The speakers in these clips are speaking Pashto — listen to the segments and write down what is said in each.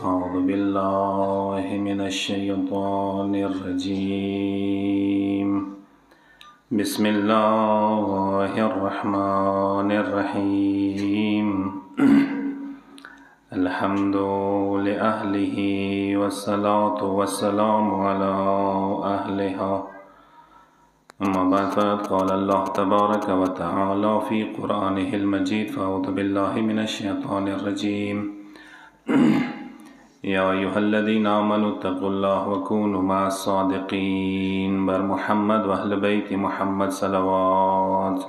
أعوذ بالله من الشيطان الرجيم. بسم الله الرحمن الرحيم. الحمد لأهله والصلاة والسلام على أهلها. أما بعد فقد قال الله تبارك وتعالى في قرآنه المجيد. فأعوذ بالله من الشيطان الرجيم. يا أيها الذين آمنوا اتقوا الله وكونوا مع الصادقين. بر محمد وأهل بيت محمد صلوات.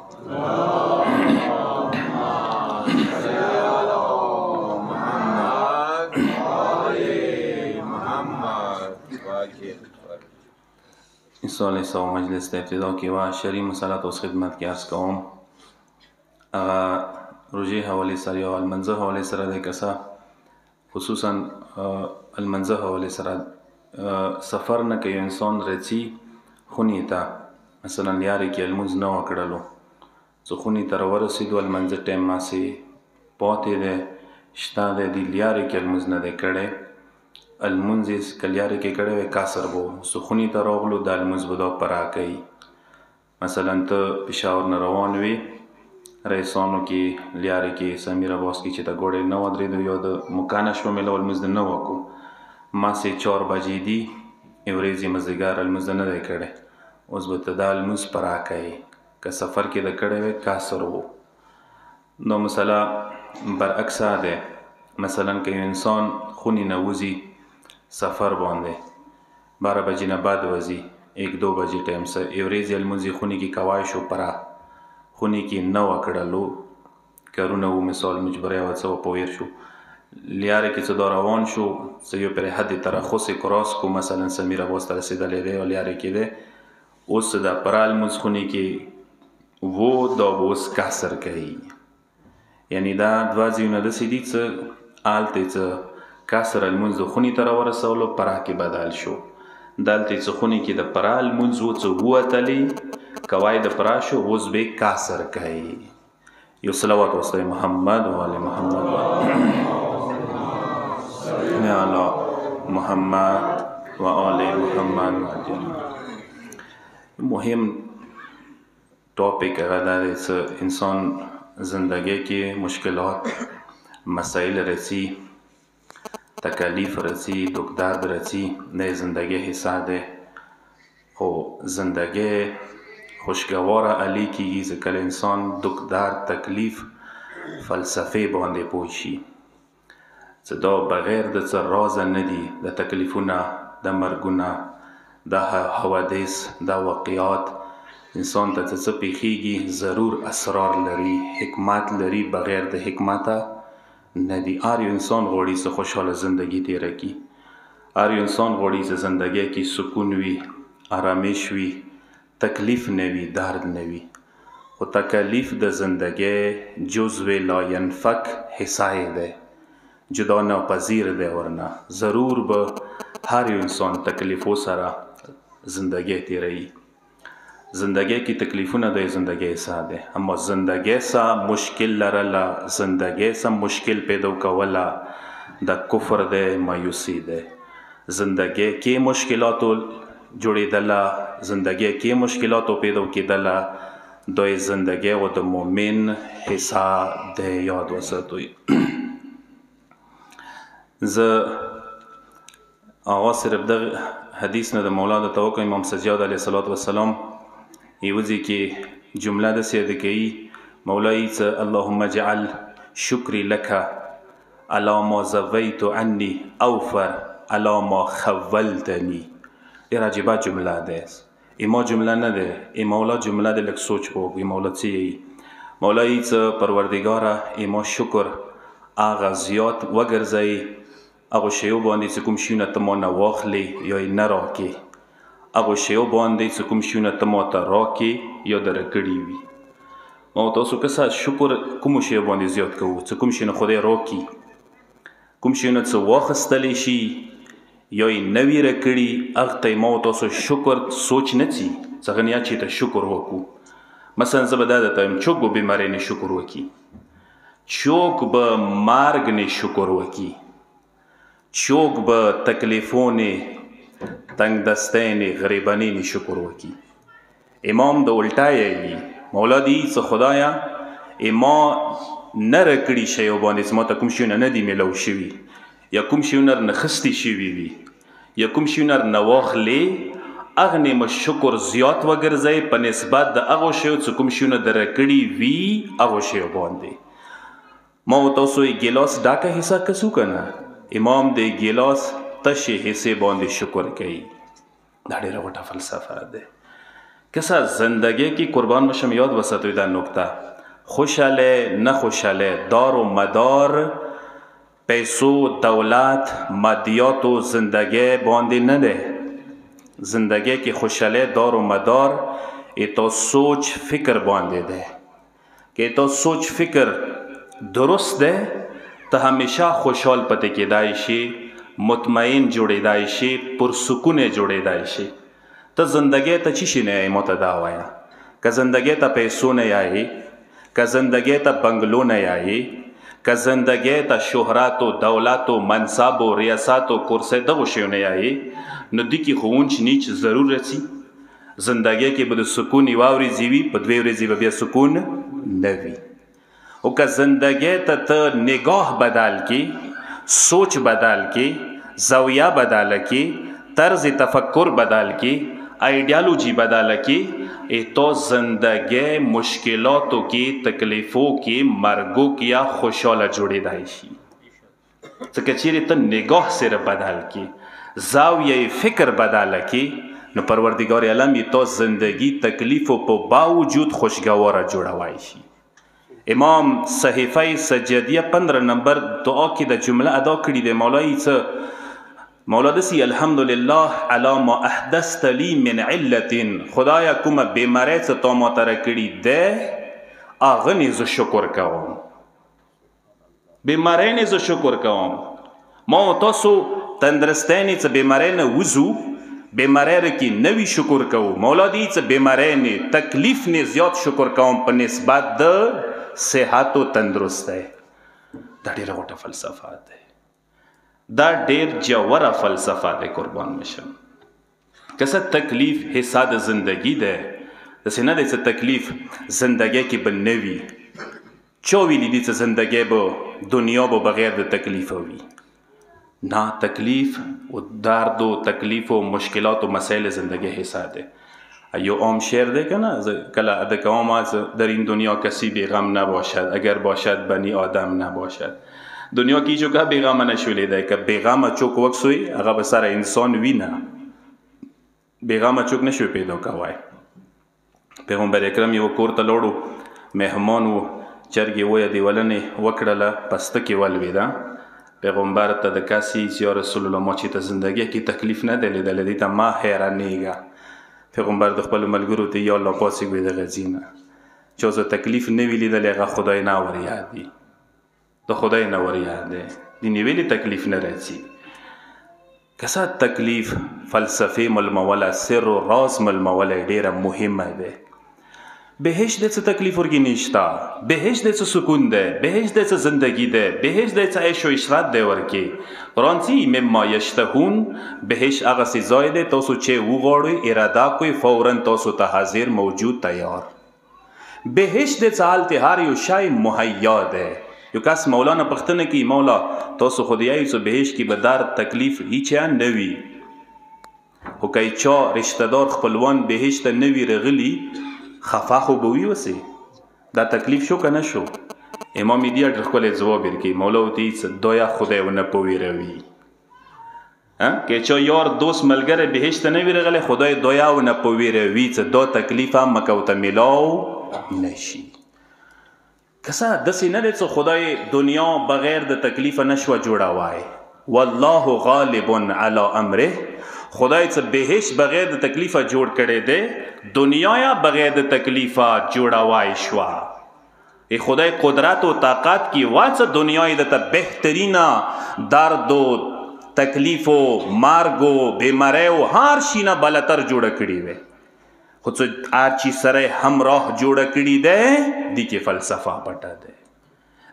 سوال سو مجلس ته ابتدا کې وا شری مسالات اوس خدمت کې عرض کوم. روزي حواله سره او المنځه حواله سره د کسا خصوصا المنځه حواله سره سفر نه کوي انسان رچی خونی ته مثلا یاري کې المنځ نه وکړلو زه خونی تر ورسېدو المنځه ټیم ما سي پاتې ده شتا د دې یاري کې المنځ نه ده کړي المنځ کلیاري کې کړي کاسر وو سخونی ته راغلو د المنځ بدا پرا کوي. مثلا ته پېښور نه روان وي رئیسانو کې لیاري کې سمیر عباس کې چې ته ګوړې نه ودرېدو یا د مکانه شو مې المنځ نه وکړو ما سي 4 بجې دي ورځې مازدیګر المنځ نه دی کړی اوس به ته دا المنځ پرا کوي که سفر کې د کړی وی کاسر وو. نو مثلا برعکس ده مثلا که انسان خونی نه وځي سفر باندې 12 بجې نه بعد وځي 1-2 بجې ټایم سره ورځې المنځ خونی کې کوای شو پرا خونی کې نه وکړلو کارونه و مثال مجبره و څه پویر شو لیاره کې څه روان شو څه یو پر حد ترخص کراس کو مثلا سمیر عباس تر رسیدلې دی او لیاره کې ده اوس د پرال منځ خونی کې وو دا اوس کسر کوي یعنی دا دوازیونه د سیدی څه آلته څه کسر المنځ خونی تر ورسولو پرا کې بدل شو دلته څه خونی کې د پرال منځ و څه وتلی کوای د پراشو اوس به کاسر کوي. یو صلوات واسطه محمد و آل محمد یا الله محمد و آل محمد. مهم ټاپک هغه د انسان زندگی کې مشکلات مسائل رسی تکالیف رسی دکھ درد رسی نه زندگی حصہ ده خو زندگی خوشگوار علی کیږي ځکه انسان دکھ درد تکلیف فلسفه باندې پوښي څه دا بغیر د څه راز نه دي د تکلیفونه د مرګونه د حوادث د واقعات انسان ته څه پیښیږي ضرور اسرار لري حکمت لري بغیر د حکمت نه دي. هر انسان غواړي څه خوشاله زندگی تیر کړي هر انسان غواړي چې زندگی کې سکون وي آرامش وي تکلیف نوی درد نوی خو تکلیف د زندگی جزو لا ینفک حصہ ده جدا ناپذیر ده ورنه ضرور به هر انسان تکلیفو سره زندگی تیری زندگی کی تکلیفونه د زندگی ساده اما زندگی سا مشکل لرلا زندگی سا مشکل پیدا کولا د کفر ده مایوسی ده زندگی کی مشکلاتو جوړېدله زندگی کې مشکلاتو پیدا کېدله دوی زندگی و د مؤمن حصہ د یاد وساتوي. زه آغاز صرف د حدیث نه د مولا د توقع امام سجاد علیه الصلاة والسلام یوځي کې جمله د سیده کوي مولای څه اللهم اجعل شکری لك على ما زویت عني اوفر على ما خولتنی. ډېر عجیبه جمله ده ایما جمله نه ده ای مولا جمله ده لږ سوچ وکړو ای مولا څه یې مولا یې څه پروردګاره ایما شکر هغه زیات وګرځئ هغو شیو باندې چې کوم شیونه ته ما نه واخلې یا یې نه راکې هغو شیو باندې چې کوم شیونه ته ما ته راکې یا در کړي وي ما تاسو که څه شکر کومو شیو باندې زیات کوو چې کوم شی نه خدای راکي کوم شیونه څه واخیستلی شي یا یې نوی رکړي هغه ته ما تاسو شکر سوچ نه څي څنګه نه چې ته شکر وکړو مثلا زه به دا درته وایم څوک به بیمارۍ نه شکر وکړي څوک به مرګ نه شکر وکړي چوک به تکلیفونی تنگ دستین غریبانین شکر وکی. امام د الټایي مولا دی څه خدایا اما نرکړي شی باندې ما ته کوم شي نه دی ملو شوي یا کوم شي نه خستی شوي وي یا کوم شي نه واخلې اغنه م شکر زیات وګرځي په نسبت د هغه شی چې کوم شي نه درکړي وي هغه شی باندې ما تاسو یې ګلاس ډاکه حصہ کسو کنه امام د ګلاس تشه حصے باندې شکر کوي. دا ډیره وټه فلسفه ده. کسا زندگی کی قربان بشم یاد وساتوی دا نکته خوشحاله نه خوشحاله دار و مدار پیسو دولت مادیات و زندگی باندې نه ده. زندگی کی خوشحاله دار و مدار ایتا سوچ فکر باندې ده که ایتا سوچ فکر درست ده تا همیشه خوشحال پته کېدای شي مطمئن جوړېدای شي پرسکون جوړېدای شي. ته زندگی ته چی شي نه یې ماته دا وایه که زندگی ته پیسو نه یایي که زندگی ته بنگلو نه یایي که زندگی ته شهرت و دولت و منصب و ریاست و کرسی دغو شیو نه یایي نو دی کې خو اونچ نیچ ضرور رسی. زندگی کې به د سکون یوه ورځې وي په دوې ورځې به بیا سکون نه وي. او که زندگی ته نگاه بدل کی سوچ بدل کی زاویه بدل کی طرز تفکر بدل کی آئیڈیالوجی بدل کی تو زندگی مشکلاتوں کی تکلیفوں کی مرگوں کی یا خوشحاله جوړېدای شي. ځکه چیرې ته نگاه سره بدل کی زاویه فکر بدل کی نو پروردگار عالم تو زندگی تکلیفوں په باوجود خوشگواره جوړوای شي. امام صحیفه سجدیه 15 نمبر دعا کې د جمله ادا کړي د مولای څه مولا دسی الحمدلله علی ما احدثت لی من علت خدایا کومه بیماری څه تا ما ته راکړي ده هغه نه زه شکر کوم. بیماری نه زه شکر کوم. ما تاسو تندرستانی څه بیماری نه وځو بیماری کې نوی شکر کوو. مولا دی څه بیماری نه تکلیف نه زیات شکر کوم په نسبت د صحت او تندرستی. دا ډیره غوټه فلسفه ده. دا ډیر جوره فلسفه ده قربان بشم. کسه تکلیف حصہ د زندگی ده دسې نه دی څه تکلیف زندگی کې به نه وي. چا ویلي دي څه زندگی به دنیا به بغیر د تکلیف وي؟ نه، تکلیف و درد و تکلیف و مشکلات و مسائل زندگی حصہ ده. یو عام شعر ده که نه کله ادا کوم در این دنیا کسی بی غم نباشد اگر باشد بنی آدم نباشد. دنیا کی جو که بیغم نشولی ده که بیغم چوک وکسوی اغا بسر انسان وی نه بیغم چوک نشوی پیدا کوای. پیغمبر اکرم یو کور ته لوړو مهمان و چرګې ویه دیولنې وکړله پستکې ولوېده. پیغمبر ته د کسی یا رسول الله ما چې ته زندگی کې تکلیف نه دی لیدلی دی ته ما حیرانېږه. پیغمبر د خپلو ملګرو ته یا الله پاسېږوی د غځي نه چا زه تکلیف نه وي لیدلی هغه خدای نه وریادي د خدای نه وریاده دی نیویلی تکلیف نه راځي. کسا تکلیف فلسفه ملموله سر و راز ملموله ډیره مهمه ده. بهشت د څه تکلیف ورګي نشتا، بهشت د څه سکون ده، بهشت د څه زندگی ده، بهشت د څه عيش و عشرت ده ورکی. قرآن سی مما یشتهون بهشت هغه سزای ده تاسو چې وغواړئ اراده کوئ فورا تاسو ته حاضر موجود تیار. بهشت د څه حالت هر یو شی مهیا ده. یو کس مولانا پختنه کی مولا تاسو خدایي سو بهشت کی بدار تکلیف هیڅ نه وی. خو کای چا رشتہ دار خپلوان بهشت نه وی رغلی خفا خو بوي وسی دا تکلیف شو کنه شو. امام دی در خپل جواب ورکي مولا وتی دویا خدای ونه پوي روي. که چا یار دوست ملګری بهشت نه وی رغلی خدای دویا ونه پوي روي څه دو تکلیف هم مکوته ملاو نشي. کسا دسی نه دی څه خدای دنیا بغیر د تکلیف نشوه جوړوای. والله غالب علی امره خدای څه بهشت بغیر د تکلیفه جوړ کړی دی دنیا یا بغیر د تکلیفه جوړوای شوه. خدای قدرت و طاقت کی واڅه دنیای د ته بهترینا درد و تکلیف و مرګ و بیماری و هر شي نه بلتر جوړه کړې وی. خو څه هر چی سره همراه جوړه کړي ده دی کې فلسفه پټه ده.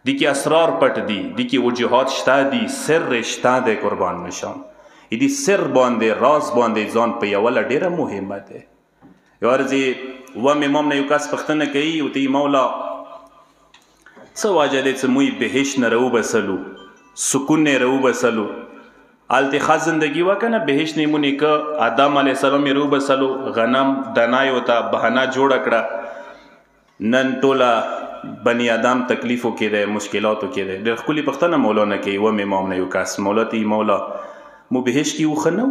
دی کې اسرار پټ دي، دی کې وجوهات شته دي، سر شته دی. قربان مشم دی سر باندې راز باندې ځان په یوله ډیره مهمه دی. یو ورځې وم امام نه یو کس پوښتنه کوي او ته مولا څه وجه دی چې موږ بهشت نه راوبسلو، سکون نه راوبسلو؟ هلته ښه زندګي وه که نه؟ بهشت نه مونږ که آدم علیه السلام یې راوبسلو، غنم دنایو ته بهانه جوړه کړه. نن ټوله بنی آدم تکلیفو کې دی، مشکلاتو کې دی. ډېر ښکلې پوښتنه مولا نه کوي. وم امام نه یو کس مولا ته مولا مو بهشت کې وو ښه نه و؟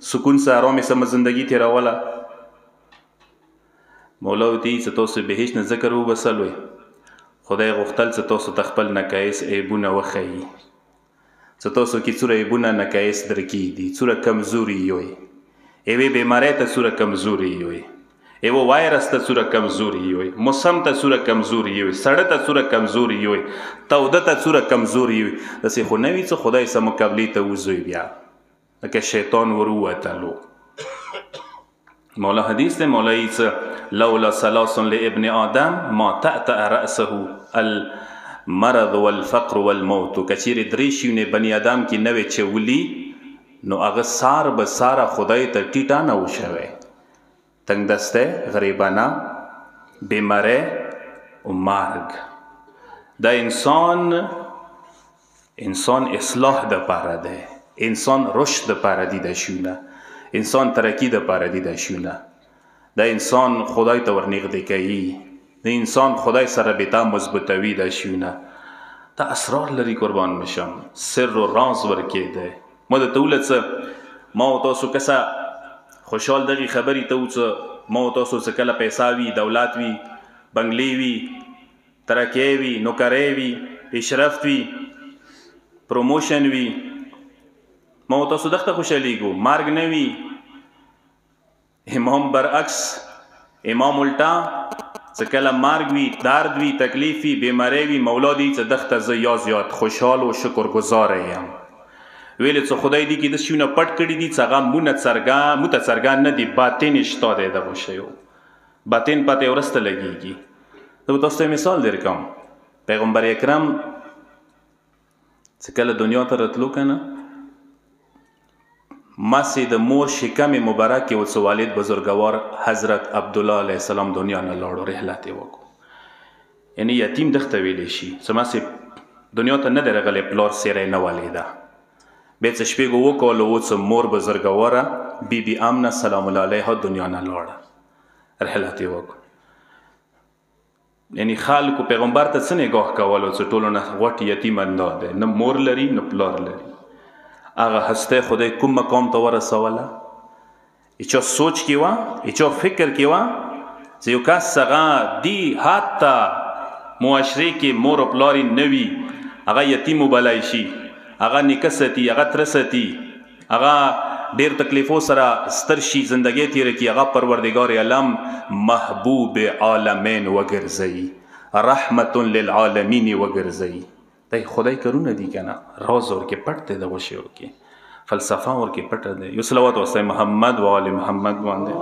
سکون سه ارامې سمه زندګي تېروله؟ مولا ورته وایي چې تاسو بهشت نه ځکه راوبسلوئ، خدای غوښتل چې تاسو ته خپل نقایص عیبونه وښیي، چې تاسو کې څوره عیبونه نقایص درکېږي، څوره کمزوري یوئ. یوې بیمارۍ ته څوره کمزوري یوئ، یو وایرس ته څوره کمزوري یوئ، موسم ته څوره کمزوري یوئ، سړه ته څوره کمزوري یوئ، توده ته څوره کمزوري یوئ. داسې خو نه وي چې خدای سه مقابلې ته وځئ بیا لکه شیطان ور ووتلو. مولا حدیث دی، مولا یې څه لولا ثلاث لابن آدم ما تأتأ رأسه المرض والفقر والموت. که چیرې درې شیونه بني آدم کې نه وی چولي نو هغه سار به ساره خدای ته ټیټه نه و شوی. تنگ دسته، غریبانه، بیماره و مرگ. دا انسان اصلاح د پاره ده، انسان رشد د پاره دی د شونه، انسان ترقی د پاره دی د شونه. دا انسان خدای ته ورنږدې کوي، د انسان خدای سره رابطه مضبوطوي د شونه. دا اسرار لري. قربان مشم سر و راز ورکې ده. ما درته وویل څه ما و تاسو کسه خوشحال دغې خبرې ته و چې ما و تاسو څه کله پیسه وي، دولت وي، بنګلې وي، ترقی وي، نوکرۍ وي، پیشرفت وي، پروموشن وي، ما و تاسو دغته خوشحالیږو، مرګ نه وي. امام برعکس، امام الټا څه کله مرګ وي، درد وي، تکلیف وي، بیماری وي، مولا دی چې دغته زه یا زیات خوشحال و شکرګزاره یم. ویلې چې خدای دې کې د شیونه پټ کړي دي چې هغه مونږ ته څرګند نه دي، باطن شته دی دغو شیو، باطن پته ورسته لګېږي. زه به تاسو ته مثال درکړم. پیغمبر اکرم چې کله دنیا ته راتلو که نه، ماسې د مور شکم مبارک کې ورڅه والد بزرګوار حضرت عبدالله علیه السلام دنیا نه لاړو، رحلت یې وکړو. یعنې یتیم دغته ویلی شي چې ماسې دنیا ته نه دی راغلی، پلار سیری نه ولیده. بیا څه شپېږو وکولو اوس مور بزرګواره بی بی آمنه سلام الله علیها دنیا نه لاړه، رحلت یې وکړو. یعنې خلکو پیغمبر ته څه نګاه کولو چې ټولو نه غوټ یتیم اندا دی، نه مور لري نه پلار لري. هغه هسته خدای کوم مقام ته ورسوله؟ هیچا سوچ کې وه، هیچا فکر کې وه چې یو کس هغه دی حتی معاشرې کې مور و پلار یې نه وي، هغه یتیم وبلی شي، هغه نیکه ستی، هغه تره ستی، هغه ډېر تکلیفو سره ستر شي، زندګۍ تېره کړي، هغه پروردګار عالم محبوب عالمین وګرځوي، رحمت للعالمین وګرځوي. دا خدای کارونه دي که نه؟ راز ورکې پټ دی دغو شیو کې، فلسفه ورکې پټه دی. یو صلوات واسطه محمد و آل محمد باندې.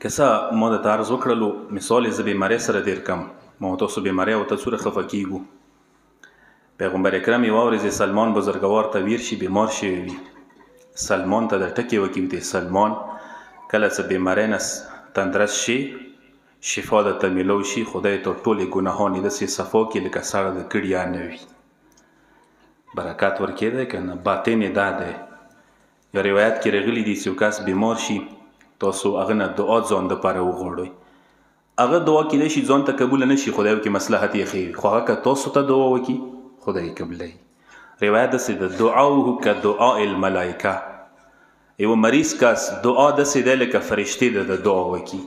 کسا ما د تعرض وکړلو مثال زه بیماری سره دیر کم. ما تاسو بیماری او ته څوره خفه کیږو. پیغمبر اکرم یوه ورځ سلمان بزرګوار ته ویر شي، بیمار شوی وي. سلمان ته د ټکې وکړي وي سلمان کله څه بیماری نه تندرست شي، شفا درته میلو شي، خدای ته ټولې ګناهان یې داسې صفا کړي لکه سړه د کړیا نه وي. برکت ورکېدی که نه؟ باطن یې دا دی. یو روایت کې راغلي دي چې یو کس بیمار شي، تاسو هغه نه دعا ځان دپاره وغواړئ. هغه دعا کیدای شي ځان ته قبوله نه شي، خدای وکړي مصلحت یې ښه وي، خو هغه که تاسو ته دعا وکړي خدای یې قبلوي. روایت داسې ده دعاؤه کدعاء الملائکه. یو مریض کس دعا داسې دی لکه فرشتې ده د دعا وکړي.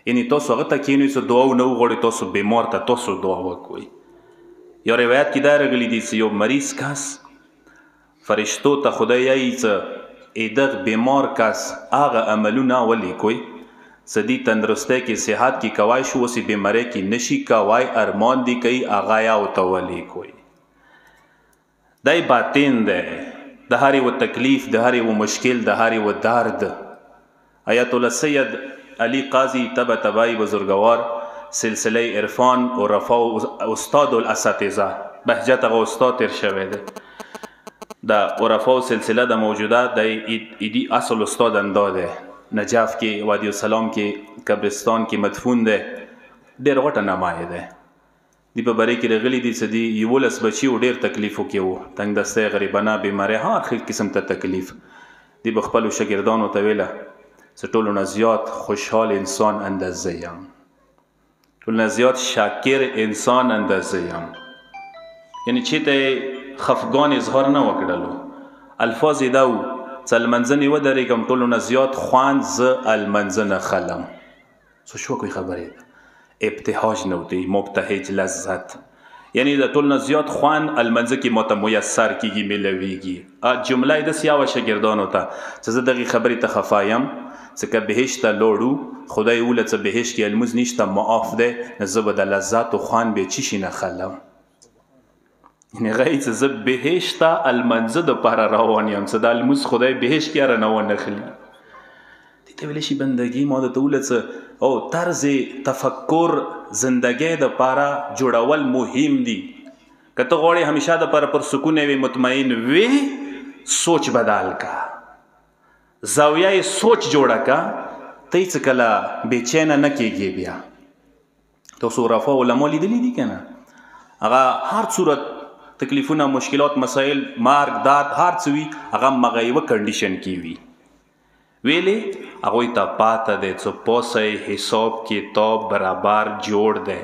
یعنې تاسو هغه ته کښېنئ چې دعا ونه وغواړئ، تاسو بیمار ته تاسو دعا وکوئ. یا روایت کې دا راغلی دي چې یو مریض کس فرشتو ته خدای یایي چې دغ بیمار کس هغه عملونه ولیکوئ چې دی تندرستی کې صحت کې کوای شو، اوس بیماری کې نشي کوای، ارمان دی کوي، هغه یا ورته ولیکوئ. دی باطن دی. د هر یو تکلیف، د هر یو مشکل، د هر یو درد. آیت الله سید علی قاضی طباطبایی بزرگوار سلسله عرفان و رفا استاد الاساتذه بهجت هغه استاد تیر شوی دی. د عرفا سلسله د موجوده د ایدی اصل استاد اندا دی. نجاف کې وادي السلام کې قبرستان کې مدفون دی. ډېر غټه نمایه دی. دی په بری کې راغلي دي چې دی 11 بچي و ډېر تکلیفو کې و، تنګ دستی، غریبانه، بیماری، هر قسم ته تکلیف. دی به خپلو شاګردانو ته ویله چې ټولو نه زیات خوشحال انسان اندازه یم، ټولو نه زیات شاکر انسان اندازه یم. یعنی چې ته خفګان اظهار نه وکړلو، الفاظ یې دا و چې المنځه نه ودرېږم، ټولو نه زیات خوند زه المنځه نه خلم. څه شوه کوي خبرې ده، ابتهاج نه دی، مبتهج لذت. یعنی د ټول نه زیات خوان المنځه کې ماته میسر کېږي، میلویږي. جمله یې داسې یوه شاګردانو ته چې زه دغې خبرې ته خفه یم چې که بهشت ته لاړو، خدای وویله چې بهشت کې الموز نشته، معاف دی، زه به د لذت و خوان به چی شي نه خلم. یعنی هغه یې چې زه بهشت ته المنځه دپاره روان یم، چې د الموز خدای بهشت کې را نه ونخلي. دې ته ویلی شي بندګي ما درته وویله چې او طرز تفکر زندگی د پاره جوړول مهم دي. که ته غواړې همیشه د پاره پر سکون وي، مطمئن وي، سوچ بدل کا، زاویه سوچ جوړه کا، ته هیڅ کله بېچینه نه کېږي. بیا تاسو رفا علما لیدلي دي که نه، هغه هر صورت تکلیفونه، مشکلات، مسایل، مرګ، داد، هر څه وي، هغه مغیبه کنډیشن کې وي. ویلی هغوی ته پاته دی چې پوسی حساب کتاب برابر جوړ دی.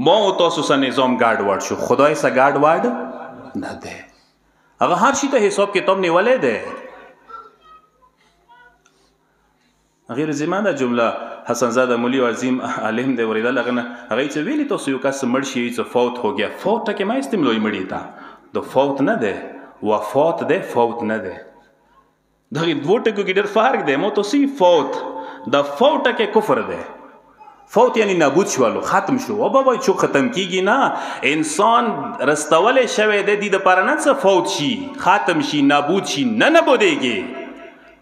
ما و تاسو سره نظام ګډوډ شو، خدای سره ګډوډ نه دی. هغه هر شي ته حساب کتاب نیولی دی. غیر زما دا جمله حسن زاده مولی عظیم عالم دی ورېدل هغه نه، هغه چې ویلي تاسو یو کس مړ شي چې فوت هو گیا، فوت ټکې ما استعمالوي مړي ته، د فوت نه دی، وفات دی، فوت نه دی. دغه دوه ټکو کې ډېر فرق دی. مو تاسو فوت، د فوت ټکی کفر دی. فوت یعنی نابود شولو، ختم شو. او بابا چې ختم کیږي نه، انسان رستولی شوی دی دې دپاره نه څه فوت شي، ختم شي، نابود شي، نه نابودېږي.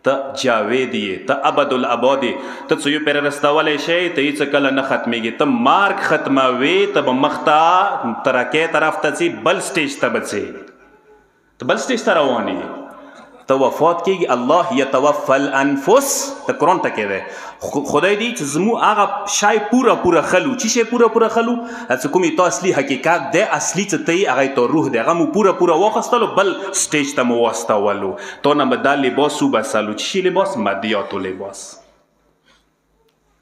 ته جاوید یې، ته ابدالاباد یې، ته څه یو پرې رستولی شی، ته هېڅ کله نه ختمېږي. ته مارک ختموې، ته به مخ ته ترقۍ طرف ته ځې، بل سټیج ته به ځې، ته بل سټیج ته روان یې. ته وفات کېږي. الله یتوفی الانفس، ته قرآن ټکی دی. خدای دی چې زموږ هغه شی پوره خلو. چی شی پوره خلو؟ چې کوم تا اصلي حقیقت دی، اصلي څه ته یې، هغه ته روح دی، هغه مو پوره واخیستلو، بل سټیج ته مو واستولو. تا نه به دا لباس وبسلو. چی شي لباس؟ مادیاتو لباس.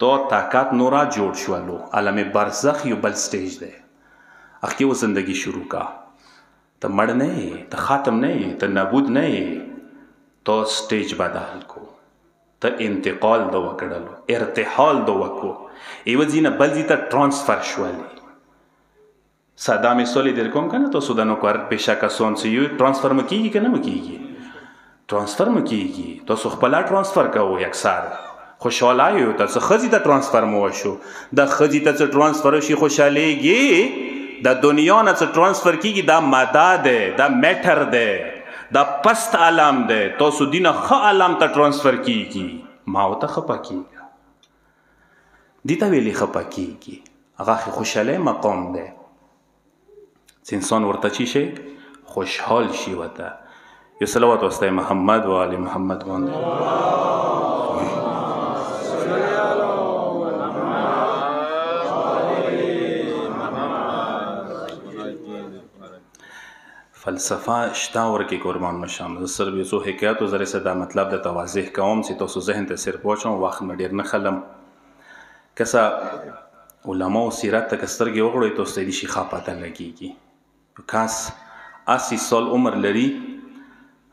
تا طاقت نورا جوړ شولو. عالم برزخ یو بل سټیج دی، هغه کې و زندگی شروع کا. ته مړ نه یې، ته ختم نه یې، ته نابود نه یې، تو سټیج بدل کو، ته انتقال دو وکړلو، ارتحال دو وکړو، ایو ځای نه بل ځای ته ټرانسفر شولې. ساده مثال یې در کوم که نه، تاسو د نوکر پیشه کسان چې یو ټرانسفر مو کېږي که نه مو کېږي؟ ټرانسفر مو کېږي. تاسو خپله ټرانسفر کوو اکثر، خوشحاله یو. ته څه ښځې ته ټرانسفر مو وشو، د ښځې ته څه ټرانسفر وشي خوشحالېږي. د دنیا نه څه ټرانسفر کېږي، دا ماده دی، دا میټر دی، دا پست عالم دی. تاسو دینه ښه عالم ته ټرانسفر کېږي. ما ورته خفه کېږه، دې ته ویلې خفه کېږي. هغه خوشحالۍ مقام دی چې انسان ورته چی شي، خوشحال شي. ورته یو صلوات واسطه محمد و آل محمد باندې. فلسفه شته ورکې قربان مشم. زه صرف یو څو حکایاتو زره سره دا مطلب د توضیح کوم چې تاسو ذهن ته صرف واچوم، وخت مې ډېر نه خلم. کسه علما او سیرت ته که سترګې وغړوئ تاسو ته دې شي ښه پته لګېږي. کس 80 سال عمر لري،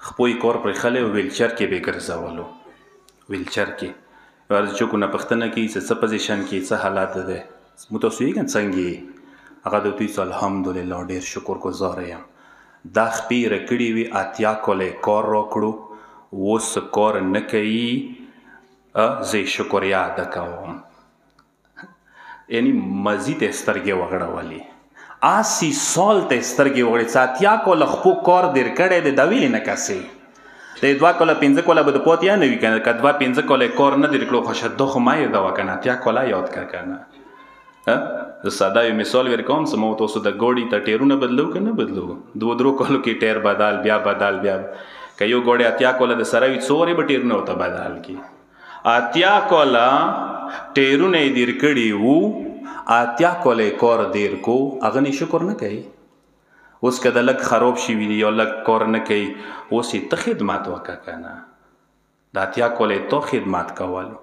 خپل کور پرېښلی و، ویلچر کې به یې ګرځولو. ویلچر کې ورچوکو نه پوښتنه کوي چې څه پوزیشن کې، څه حالت دی، مو تاسو یې څنګه یې؟ هغه د دوی څه الحمدلله ډېر شکر گزاره یم. دا خپې رکړې وي، 80 کاله کار راکړو، اوس کار نه کوي، زه یې شکریه ادا کوم. یعنی مزید سترګې وغړولې. آسی سال ته سترګې وغړې څه اتیا کوله خپو کار دیر کړی دی دا ویلې نه کسې د 2 کوله 5 کوله به د پاتیا نه وي که 2 5 کوله کار نه دیر کړو خو شده خو ما یې دوا که نه اتیا کوله یاد که نه زه ساده یو مثال ورکوم څه ما تاسو د ګاډي ته ټیرونه بدلو که نه بدلو 2 کالو کې ټیر بدل بیا که یو ګاډی اتیا کوله د سره وي څو وارې به ټیرونه ورته بدل کړي اتیا کوله ټیرونه یې دیر کړي وو اتیا کوله یې کار دیر کو هغه نه شکر نه کوي اوس که د لږ خراب شوي دي یا لږ کار نه کوي اوس یې ته خدمت وکړه که نه د اتیا کوله یې تا خدمت کولو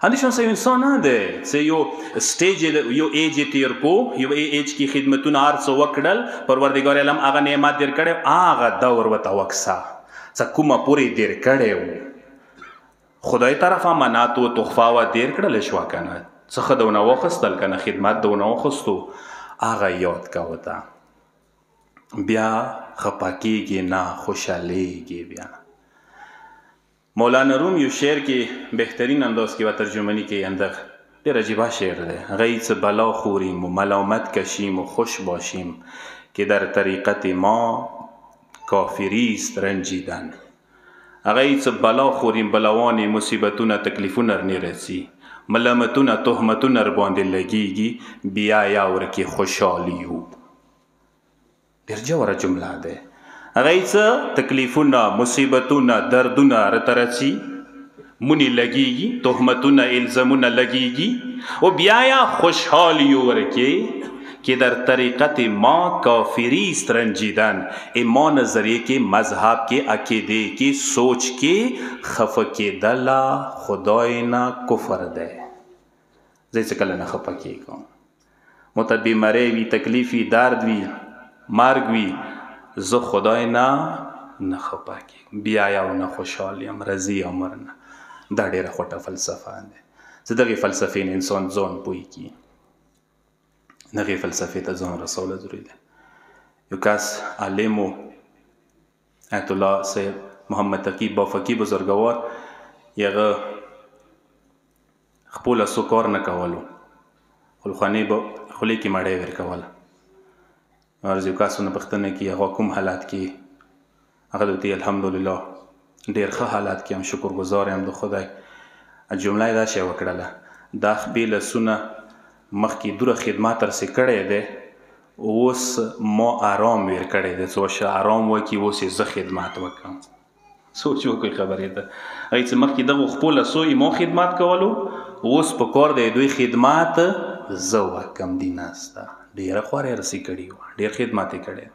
همداشان سه انسان نه دی څه یو سټیج یو ایج یې تیر کو یو ایج کې خدمتونه هر څه وکړل پروردګار عالم هغه نعمت دیر کړی هغه دور ورته وکسه څه کومه پورې دیر کړی و خدای طرفه منات و تحفه و دیر کړلی شوه که نه څه ښه دونه واخیستل که نه خدمت دونه واخیستو هغه یاد که ورته بیا خفه کېږي نه خوشحالیږي بیا مولانا روم یو شعر کې بهترین انداز کې و ترجمانی کې اندر ډېر عجیبه شعر دی هغه یې څه بلا خوریم و ملامت کشیم و خوش باشیم که در طریقت ما کافریست رنجیدن هغه یې څه بلا خوریم بلاوانې مصیبتونه تکلیفونه رنرسي ملامتونه تهمتونه رباندې لګیږي بیا یا ورکې خوشحالي یو ډېر جوړه جمله ده هغه یې څه تکلیفونه مصیبتونه دردونه راته رسي مونې لګیږي تهمتونه الزامونه لګیږي او بیا یا خوشحالي یو ورکې که در طریقت ما کافریست رنجیدن ما نظریه کې مذهب کې عقیده کې سوچ کې خفه کېدل خدای نه کفر دی زه څه کله نه خفه کېږم مته بیماری وي تکلیف وي درد وي مرګ وي زه خدای نه خفه کېږم بیا یا نه خوشحال یم رضي عمر نه دا ډېره خوټه فلسفه ده زه دغې فلسفې نه انسان ځان پوه کړي دغې فلسفې ته ځان رسوله ضروري ده یو کس عالم و آیت الله صاحب محمد تقی بافقي بزرګوار یغه خپله څه کار نه کولو خلخانې به خولې کې مړۍ ورکوله عرض یو کس ونه پوښتنه کې هغه کوم حالات کې هغه ورته الحمدلله ډېر ښه حالات کې هم شکرګزار یم د خدای جمله یې داسې وکړله دا خپې لاسونه مخکې دوره خدمت رسې کړی دی اوس ما آرام ویر کړی دی څه وشه آرام وکړي اوس یې زه خدمت وکړم سوچ وکړئ خبرې ته هغې چې مخکې دغو خپلو لاسو ما خدمت کولو اوس په کار دی دوی خدمت زه وکړم دې ناسته ډېره خوارې رسې کړي وه ډېر خدمت یې کړی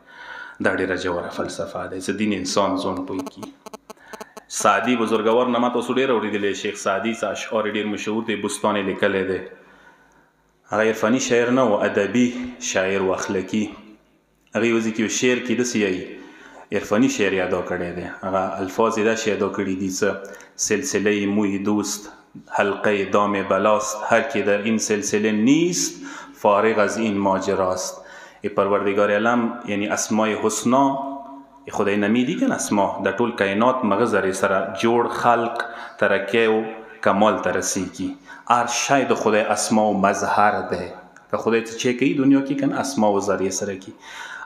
دا ډېره ژوره فلسفه دی چې دین انسان ځان پوه کړي سعدي بزرګوار نه ما تاسو ډېر اورېدلی شیخ سعدي څه اشعار یې ډېر مشهور دی بستان یې لیکلی دی هغه عرفاني شاعر نه و ادبي شاعر و اخلاقي هغه یوځای کې یو شعر کې داسې یایي عرفاني شعر یې ادا کړی دی هغه الفاظ یې داسې ادا کړي دي څه سلسله موی دوست حلقه دام بلاست هر که در این سلسله نیست فارغ از این ماجراست پروردگار علم یعنی اسماء حسنا خدای نمیدی کن اسما در طول کائنات مغزر سره جوړ خلق ترکه و کمال ترسی کی هر شای د خدای اسما و مظهر ده که خدای ته چه کوي دنیا کې کن اسما و ذریعه سره کی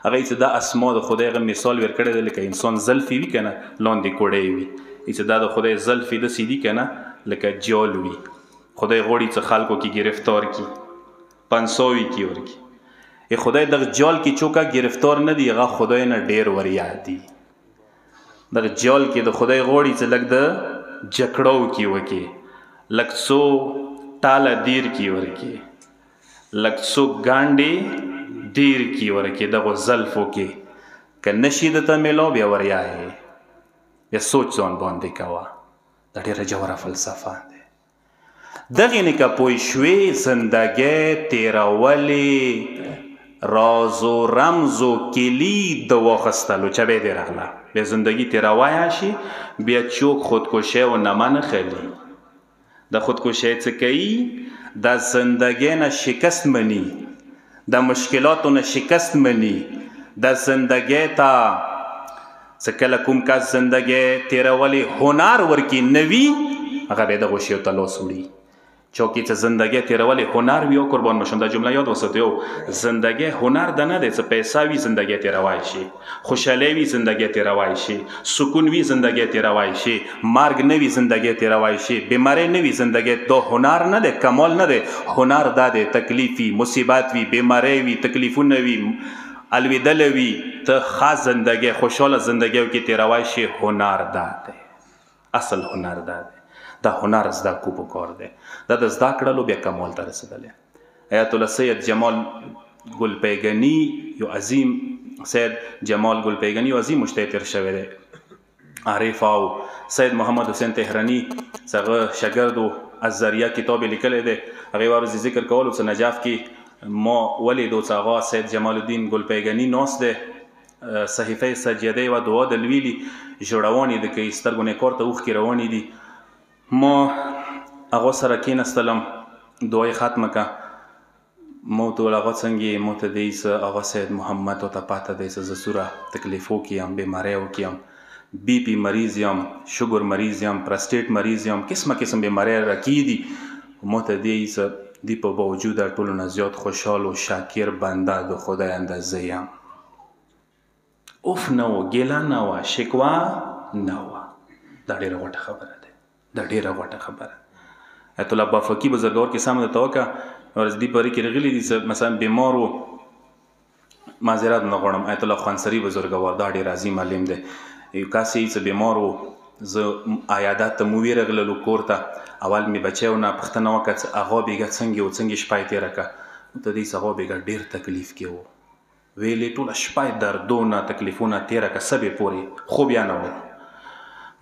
هغه چې دا اسما د خدای غو مثال ورکړی دی لکه انسان زلفی وی کنه لاندې کوړی وي چې دا د خدای زلفی د سیدی کنه لکه جال وي خدای غوړي چې خلکو کې گرفتار کی 500 کی ورکی خدای دغه جال کې چوکا گرفتار نه دی هغه خدای نه ډیر وریا دی دغه جال کې د خدای غوړي چې لګ د جکړو کې وکی لګ سو ټاله دیر کې ورکی لګ سو ګانډي دیر کې ورکی دغه زلفو کې ک نشید ته ملو بیا وریا ہے یا سوچ ځان باندې کوا دا ډیره جوړه فلسفه ده دغه نه کا پوي شوي زندګي تیراولي راز و رمز و کلید د واخستلو چه به دی رغله به زندگی تیراوای شي بیا چوک خودکشه و نمن خیلی د خودکشه څه کوي د زندگی نه شکست منی د مشکلاتو نه شکست منی د زندگی تا څه کله کوم کا زندگی تیراولی هنر ورکی نوی هغه به د غوشیو تلو سوړي چاکی څه زندگی تیرولې هنر وي او قربان مشم دا جمله یاد وساتئ زندگی هنر ده نه دی څه پیسه وي زندگی تیروای شي خوشحالي وي زندگی تیروای شي سکون وي زندگی تیروای شي مرګ نه وي زندگی تیروای شي بیماری نه وي زندگی دا هنر نه دی کمال نه دی هنر دا دی تکلیف وي مصیبت وي بیماری وي تکلیفونه وي الودل وي ته خاص زندگی خوشحاله زندگی کې تیروای شي هنر دا دی اصل هنر دا دی دا هنر زده کو پکار دی دا د زده کړلو بیا کمال ته رسېدلی آیت الله سید جمال ګلپیګني یو عظیم سید جمال ګلپیګني یو عظیم مجتهد تېر شوی دی عارف او سید محمد حسین تهراني څه شاګردو الزریه کتاب یې لیکلی دی هغې ورځې ذکر کولو څه نجف کې ما ولیدو څه هغه سید جمال الدین ګلپیګني ناست دی صحیفه سجدې و دعا د لویلي جوړونې د کې سترګو نه کور ته اوښکې روانې دي ما هغه سره کېناستلم دعا یې ختمه کړه ما ورته وویل هغه څنګه یې ما ته دی څه هغه سید محمد ورته پاته دی څه زه څومره تکلیفو کې یم بیماریو کې یم بی پي مریض یم شوګر مریض یم پرسټیټ مریض یم قسمه قسم بیماری راکې دي ما ته دی څه دی په باوجود ټولو نه زیات خوشحال و شاکر بنده د خدای اندازې یم اوف نه و ګیله نه وه شکوا نه وه دا ډېره غوټه خبره ده دا ډېره غوټه خبره ایت الله بافقي بزرګور کې سم درته وکړه ورځ دې پرې کې راغلي دي مثلا بیمار و معذرت نه غواړم ایت الله خانسري بزرګور دا ډېر عظیم عالم دی یو کس یې څه بیمار و زه عیادت ته مو ورغللو کور ته اول مې بچی ونه پوښتنه وکړه چې هغه بېګا څنګه و څنګه شپه یې تېره کړه ورته دی هغه بېګا ډېر تکلیف کې و ویلې ټوله شپه یې دردونه تکلیفونه تېره کړه سبې پورې خوب یا نه و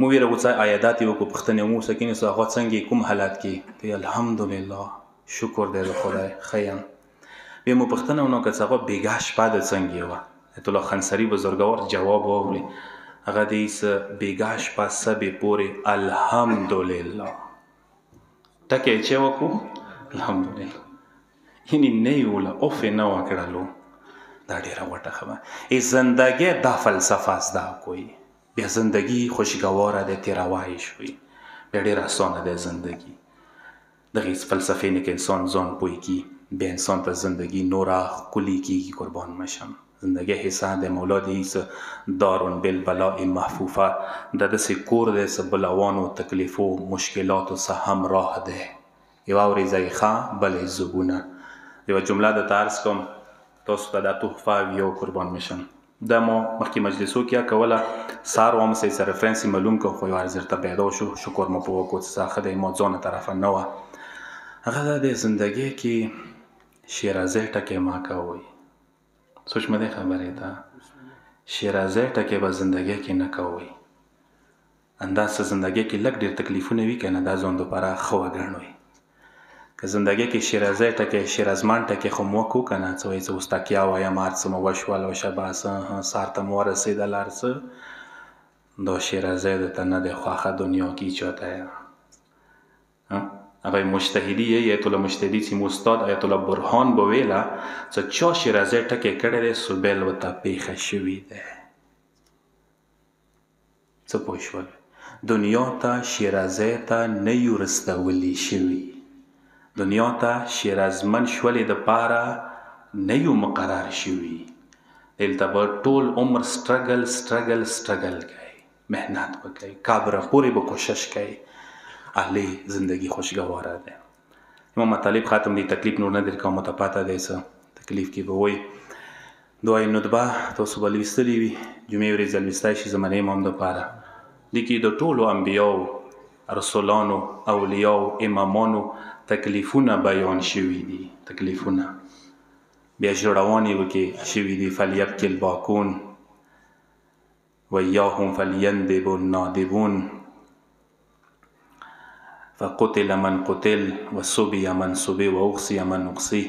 مو ویره وڅه عیادت یې وکړو پوښتنې مو ورڅه کېناستو هغه څنګه کوم حالت کې ته الحمدلله شکر دی د خدای ښه یم بیا مو پوښتنه ونه وکړه چې هغه بېګا شپه د څنګه وه ایت الله خنسري بزرګور جواب واورئ هغه دی څه بېګا شپه سبې پورې الحمدلله ټکی یې چې وکړو الحمدلله یعنې نه یې وله اوف یې نه وه کړلو دا ډېره غوټه خبره زندگی دا فلسفه زده کوئ بیا زندگی خوشگواره ده تیروای شوی بیا ډېر اسانه ده زندگی دغې فلسفې نه که انسان ځان پوه کی بیا انسان ته زندگی نوره ښکلي کیږي قربان مشم زندگی حصه د مولا دی څه دارون بالبلاء محفوفه د داسې کور دی څه بلاوانو تکلیفو مشکلاتو څه همراه دی یوه ورځ یې ښه بله یې زبونه یوه جمله درته عرض کوم تاسو ته دا تحفه وي یو قربان مشم دا ما مخکې مجلسو کې کوله سهار وم سه یې رفرنس یې معلوم کړ خو یو عرض درته پیدا شو شکر مو په وکړو چې څه ښه دی ما ځانه طرفه نه وه هغه دا د زندګۍ کې شیرازی ټکی ما کوئ سوچ مې دی خبرې ته شیرازی ټکی به زندګۍ کې نه کوئ انداسه زندګۍ کې لږ ډېر تکلیفونه وي که نه دا ځان دپاره ښه وګڼئ که زندگی کې شیرازی ټکی شیرازمان ټکی خو مو وکړو که نه څه وایي څه اوس تکیه وایم هر څه مو وشول او شبه سهار ته مو ورسېدل هر څه دا شیرازی درته نه دی خوښه دنیا کې چاته یې هغه مجتهدي یې ایت الله مجتهدي چې استاد ایت الله برهان به ویله چې چا شیرازی ټکی کړی دی سوبیل ورته پېښه شوي دی څه پوه شول دنیا ته شیرازی ته نه یو رسولي شوي دنیا ته شیرازمن شولې دپاره نه یو مقرر شوي دلته به ټول عمر سټرګل سټرګل سټرګل کوي محنت به کوي کابره پورې به کوشش کوي اهلی زندگی خوشگواره ده امام مطالب ختم دی تکلیف نور نه در کوم ته پاته دی څه تکلیف کې به وایي دعای ندبه تاسو به لوستلي وي جمعې ورځ لوستی شي زمانې امام دپاره دې کې د ټولو انبیاو رسولانو اولیاو امامانو تکلیفونه بیان شوي دي تکلیفونه بیا ژړوانې وکې شوي دي فلیبکي الباکون وایاهم فلیندب النادبون فقتل من قتل وصبی من صبی واغصی من اغصی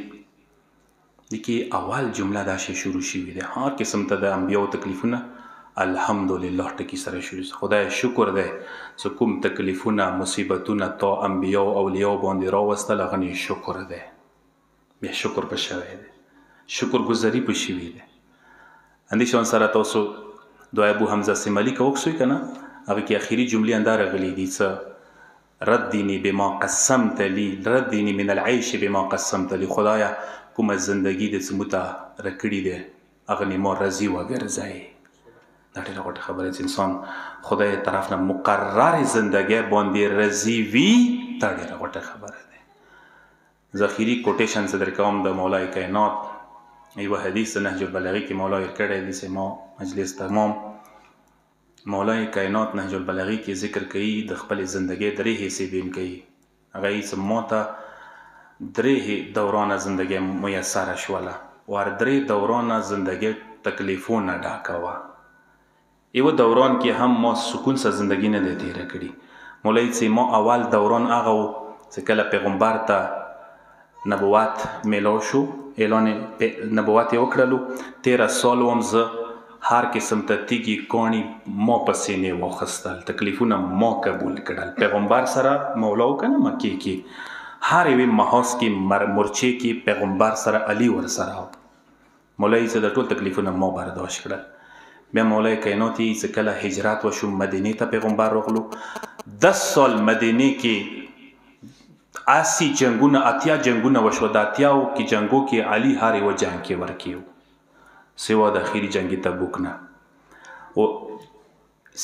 دې کې اول جمله داسې شروع شوي دی هر قسم ته د انبیاو تکلیفونه الحمدلله ټکی سره شروع خدای شکر دی چې کوم تکلیفونه مصیبتونه تا انبیاو اولیاو باندې راوستل هغه نه شکر دی بیا شکر په شوی دی شکر ګزاري په شوي دی همدې شان سره تاسو دعای ابو حمزه سیملي که وکسوئ که نه هغې کې اخري جملې اندا راغلي دي څه ردني بما قسمت لي، ردني من العيش بما قسمت لي. خدایا کومه زندگی دې څه موته راکړې دی هغه نیمه راضي وګرځوي. دا ډېره غوټه خبره چې انسان خدای طرف نه مقرر زندگی باندې راضي وي، دا ډېره غوټه خبره ده. ذخیری کوټیشن څه درکوم د مولای کائنات یو حدیث نهج البلاغه کې مولا یې کړی دی چې ما مجلس تمام مولای کائنات نهج البلاغه کې ذکر کوي د خپل زندگی درې حصے بیم کوي. هغه یې چې ما ته درې دوران زندگی میسر شوله، ور درې دوران زندگی تکلیفونه ډاکه وه. یو دوران کې هم ما سکون سره زندگی نه دی تیره کړي. مولای چې ما اول دوران هغه و چې کله پیغمبر ته نبوت میلاو شو، اعلان نبوت یې وکړلو. 13 سال وم زه هر قسم ته تیږې کاڼي ما په سینې واخیستل، تکلیفونه ما قبول کړل. پیغمبر سره مولا وکنه مکې کې هر یوې محاذ کې مورچې کې پیغمبر سره علی ورسره. مولای چې د ټول تکلیفونه ما برداشت کړل. بیا مولای کائنات یې چې کله هجرت وشو مدینې ته پیغمبر راغلو، 10 سال مدینې کې 80 جنگونه 80 جنگونه وشو. د 80 کې جنگو کې علی هر یو جنگ کې ورکیو سوا د اخیری جنگ تبوک نه. او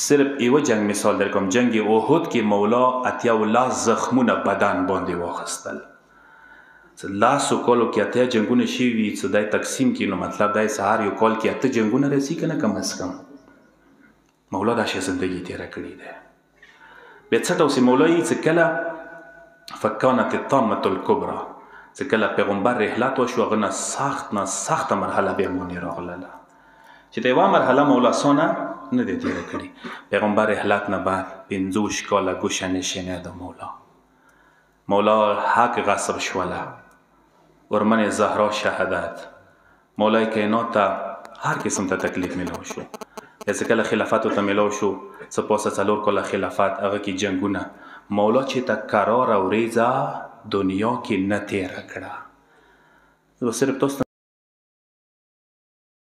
صرف یو جنگ مثال در کوم، جنگ احد کې مولا 80 زخمونه بدن باندې واخیستل. لاسو کالو کې 80 جنگونه شوي چې دای تقسیم کړي، نو مطلب دای هر یو کال کې 8 جنگونه رسي کنه کم از کم. مولا دا شی زندگی تیره کړې ده. بیا څه ټوسې مولا یې چې کله فکانت الطامة الکبرى چې کله پیغمبر رحلت وشو، هغه نه سخته مرحله بیا مونې راغله چې د یوه مرحله مولا سونه نه دی تیره کړي. پیغمبر رحلت نه بعد 50 کاله ګوشه نشینی د مولا حق غصب شوله، ورمن زهرا شهادت. مولای کائنات ته هر قسم ته تکلیف میلاو شو. چې کله خلافت ته میلاو شو، څه پاسه 4 کاله خلافت، هغه کې جنگونه مولا چې ته قرار او ریزه دنیا کې نه تیره کړه. صرف تاسو